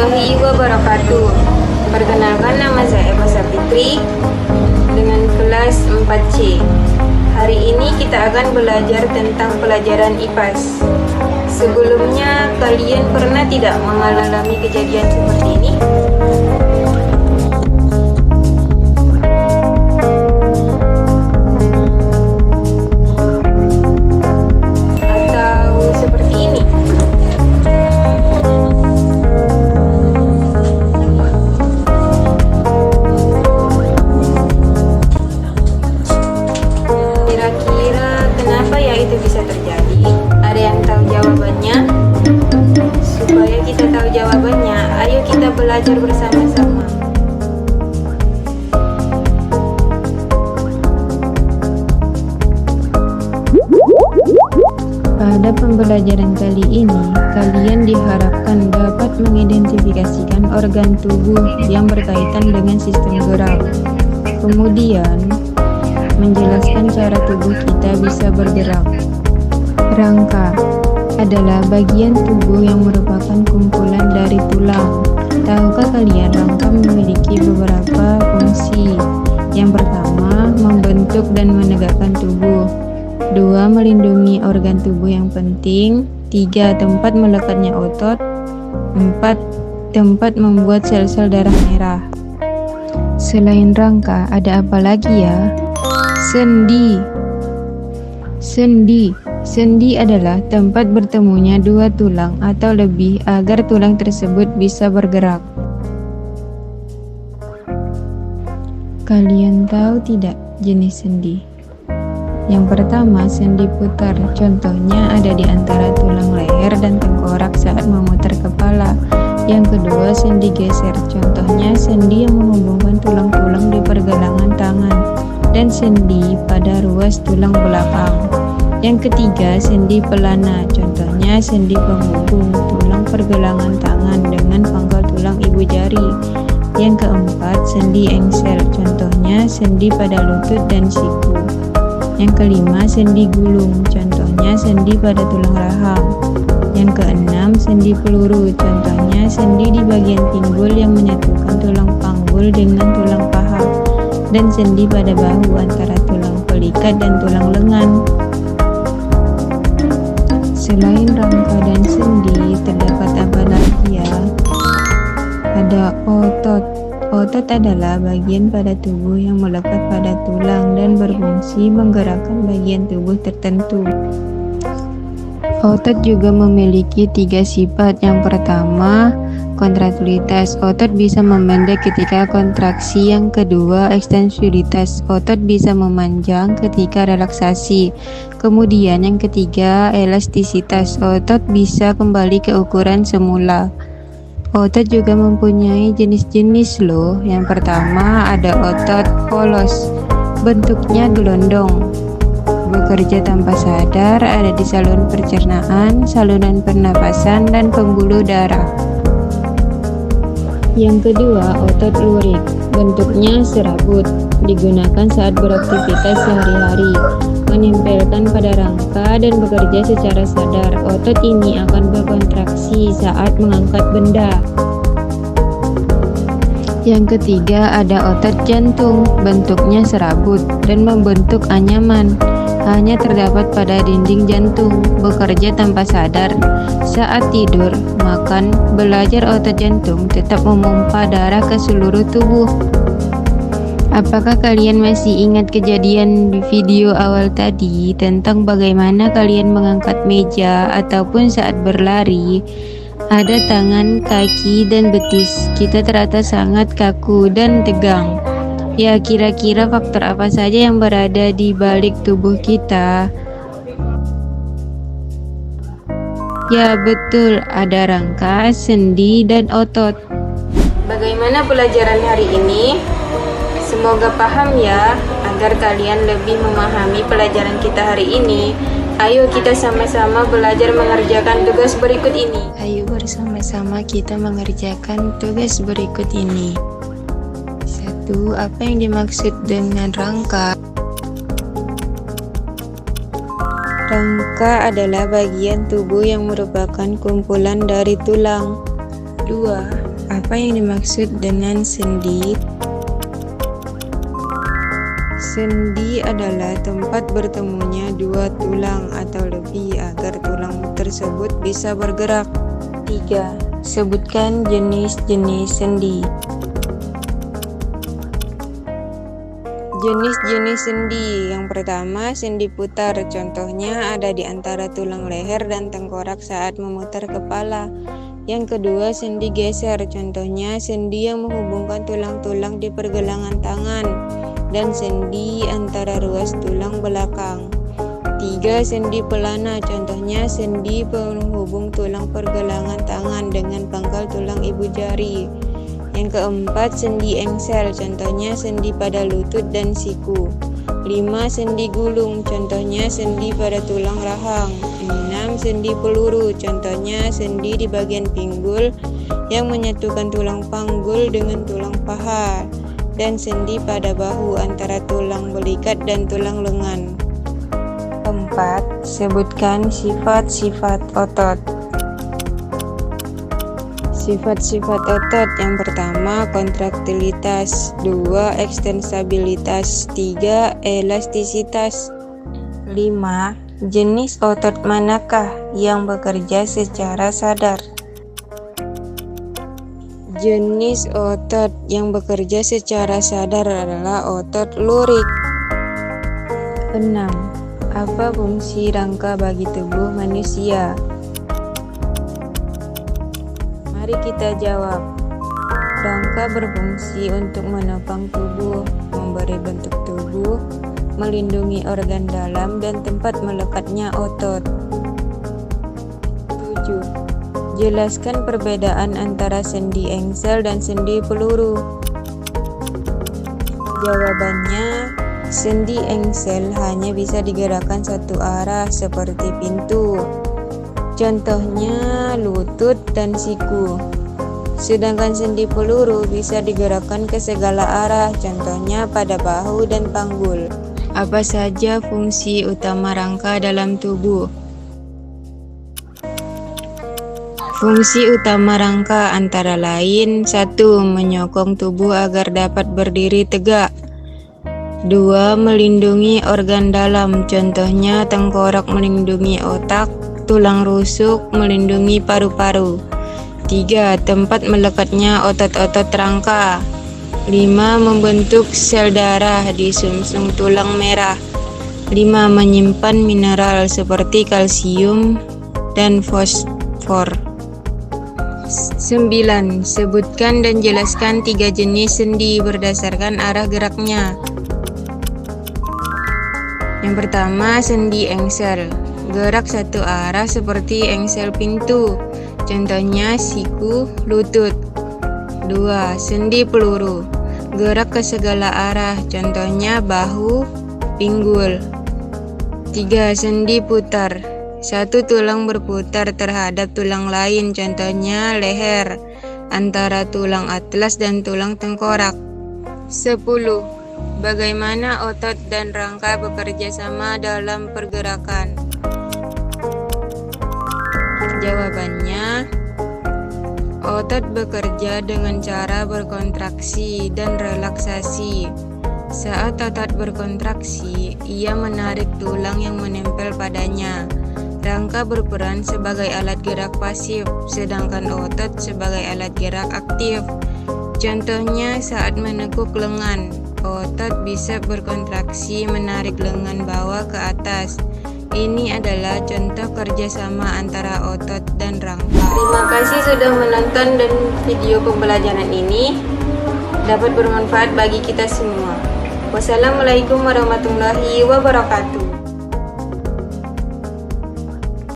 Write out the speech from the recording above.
warahmatullahi wabarakatuh. Perkenalkan, nama saya Eva Sapitri dengan kelas 4C. Hari ini kita akan belajar tentang pelajaran IPAS. Sebelumnya, kalian pernah tidak mengalami kejadian seperti ini? Itu bisa terjadi. Ada yang tahu jawabannya? Supaya kita tahu jawabannya, ayo kita belajar bersama-sama. Pada pembelajaran kali ini, kalian diharapkan dapat mengidentifikasikan organ tubuh yang berkaitan dengan sistem gerak. Kemudian, menjelaskan cara tubuh kita bisa bergerak. Rangka adalah bagian tubuh yang merupakan kumpulan dari tulang. Tahukah kalian rangka memiliki beberapa fungsi? Yang pertama, membentuk dan menegakkan tubuh. 2, melindungi organ tubuh yang penting. 3, tempat melekatnya otot. 4, tempat membuat sel-sel darah merah. Selain rangka, ada apa lagi ya? Sendi. Sendi adalah tempat bertemunya dua tulang atau lebih agar tulang tersebut bisa bergerak. Kalian tahu tidak jenis sendi? Yang pertama, sendi putar. Contohnya ada di antara tulang leher dan tengkorak saat memutar kepala. Yang kedua, sendi geser. Contohnya sendi yang menghubungkan tulang-tulang di pergelangan tangan dan sendi pada ruas tulang belakang. Yang ketiga, sendi pelana. Contohnya sendi penghubung tulang pergelangan tangan dengan pangkal tulang ibu jari. Yang keempat, sendi engsel. Contohnya sendi pada lutut dan siku. Yang kelima, sendi gulung. Contohnya sendi pada tulang rahang. Yang keenam, sendi peluru. Contohnya sendi di bagian pinggul yang menyatukan tulang panggul dengan tulang paha. Dan sendi pada bahu antara tulang pelikat dan tulang lengan. Selain rangka dan sendi, terdapat apa lagi ya? Ada otot. Otot adalah bagian pada tubuh yang melekat pada tulang dan berfungsi menggerakkan bagian tubuh tertentu. Otot juga memiliki 3 sifat. Yang pertama, kontraktilitas. Otot bisa memendek ketika kontraksi. Yang kedua, ekstensibilitas. Otot bisa memanjang ketika relaksasi. Kemudian yang ketiga, elastisitas. Otot bisa kembali ke ukuran semula. Otot juga mempunyai jenis-jenis loh. Yang pertama ada otot polos. Bentuknya gelondong. Bekerja tanpa sadar, ada di saluran pencernaan, saluran pernapasan, dan pembuluh darah. Yang kedua, otot lurik. Bentuknya serabut, digunakan saat beraktivitas sehari-hari, menempelkan pada rangka dan bekerja secara sadar. Otot ini akan berkontraksi saat mengangkat benda. Yang ketiga, ada otot jantung. Bentuknya serabut dan membentuk anyaman. Hanya terdapat pada dinding jantung, bekerja tanpa sadar. Saat tidur, makan, belajar, otot jantung tetap memompa darah ke seluruh tubuh. Apakah kalian masih ingat kejadian di video awal tadi tentang bagaimana kalian mengangkat meja ataupun saat berlari? Ada tangan, kaki, dan betis. Kita terasa sangat kaku dan tegang. Ya, kira-kira faktor apa saja yang berada di balik tubuh kita? Ya, betul, ada rangka, sendi, dan otot. Bagaimana pelajaran hari ini? Semoga paham ya, agar kalian lebih memahami pelajaran kita hari ini. Ayo kita sama-sama belajar mengerjakan tugas berikut ini. Ayo bersama-sama kita mengerjakan tugas berikut ini. 1. Apa yang dimaksud dengan rangka? Rangka adalah bagian tubuh yang merupakan kumpulan dari tulang. 2. Apa yang dimaksud dengan sendi? Sendi adalah tempat bertemunya dua tulang atau lebih agar tulang tersebut bisa bergerak. 3. Sebutkan jenis-jenis sendi. Jenis-jenis sendi. Yang pertama, sendi putar. Contohnya ada di antara tulang leher dan tengkorak saat memutar kepala. Yang kedua, sendi geser. Contohnya sendi yang menghubungkan tulang-tulang di pergelangan tangan dan sendi antara ruas tulang belakang. 3. Sendi pelana. Contohnya sendi penghubung tulang pergelangan tangan dengan pangkal tulang ibu jari. Yang keempat, sendi engsel. Contohnya sendi pada lutut dan siku. 5. Sendi gulung. Contohnya sendi pada tulang rahang. 6. Sendi peluru. Contohnya sendi di bagian pinggul yang menyatukan tulang panggul dengan tulang paha, dan sendi pada bahu antara tulang belikat dan tulang lengan. 4. Sebutkan sifat-sifat otot. Sifat-sifat otot. Yang pertama, kontraktilitas. 2. Ekstensibilitas. 3. Elastisitas. 5. Jenis otot manakah yang bekerja secara sadar? Jenis otot yang bekerja secara sadar adalah otot lurik. 6. Apa fungsi rangka bagi tubuh manusia? Mari kita jawab. Rangka berfungsi untuk menopang tubuh, memberi bentuk tubuh, melindungi organ dalam, dan tempat melekatnya otot. 7. Jelaskan perbedaan antara sendi engsel dan sendi peluru. Jawabannya, sendi engsel hanya bisa digerakkan satu arah seperti pintu. Contohnya lutut dan siku. Sedangkan sendi peluru bisa digerakkan ke segala arah, contohnya pada bahu dan panggul. Apa saja fungsi utama rangka dalam tubuh? Fungsi utama rangka antara lain: 1. Menyokong tubuh agar dapat berdiri tegak. 2. Melindungi organ dalam, contohnya tengkorak melindungi otak, tulang rusuk melindungi paru-paru. 3. Tempat melekatnya otot-otot rangka. 5. Membentuk sel darah di sumsum tulang merah. 5. Menyimpan mineral seperti kalsium dan fosfor. 9. Sebutkan dan jelaskan 3 jenis sendi berdasarkan arah geraknya. Yang pertama, sendi engsel. Gerak satu arah seperti engsel pintu. Contohnya siku, lutut. 2. Sendi peluru. Gerak ke segala arah. Contohnya bahu, pinggul. 3. Sendi putar. Satu tulang berputar terhadap tulang lain, contohnya leher, antara tulang atlas dan tulang tengkorak. 10. Bagaimana otot dan rangka bekerja sama dalam pergerakan? Jawabannya, otot bekerja dengan cara berkontraksi dan relaksasi. Saat otot berkontraksi, ia menarik tulang yang menempel padanya. Rangka berperan sebagai alat gerak pasif, sedangkan otot sebagai alat gerak aktif. Contohnya saat menekuk lengan, otot bisa berkontraksi menarik lengan bawah ke atas. Ini adalah contoh kerjasama antara otot dan rangka. Terima kasih sudah menonton, dan video pembelajaran ini dapat bermanfaat bagi kita semua. Wassalamualaikum warahmatullahi wabarakatuh.